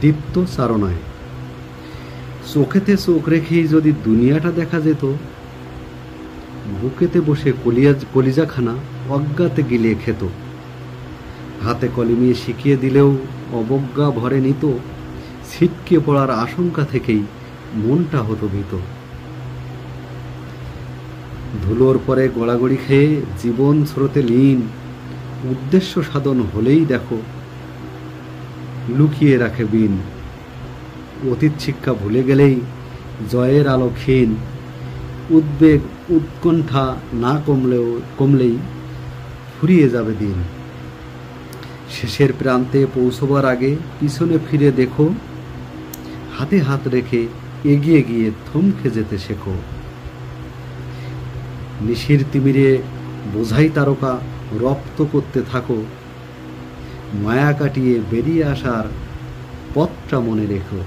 দীপ্ত চারণায়। চোখেতে চোখ রেখেই যদি দুনিয়াটা দেখা যেত, বুকেতে বসে কলিজাখানা অজ্ঞাতে গিলিয়ে খেত। হাতে কলমে শিখিয়ে দিলেও অবজ্ঞা ভরে নিত, ছিটকে পড়ার আশঙ্কা থেকেই মনটা হতো ভীত। ধুলোর পরে গড়াগড়ি খেয়ে জীবন স্রোতে লীন, উদ্দেশ্য সাধন হলেই দেখো লুকিয়ে রাখে বিন। অতীত শিক্ষা ভুলে গেলেই জয়ের আলো ক্ষীণ, উদ্বেগ উৎকণ্ঠা না কমলেই ফুরিয়ে যাবে দিন। শেষের প্রান্তে পৌঁছবার আগে পিছনে ফিরে দেখো, হাতে হাত রেখে এগিয়ে গিয়ে থমকে যেতে শেখো। নিশির তিমিরে বোঝাই তারকা রপ্ত করতে থাকো, মায়া কাটিয়ে বেরিয়ে আসার পথটা মনে রেখো।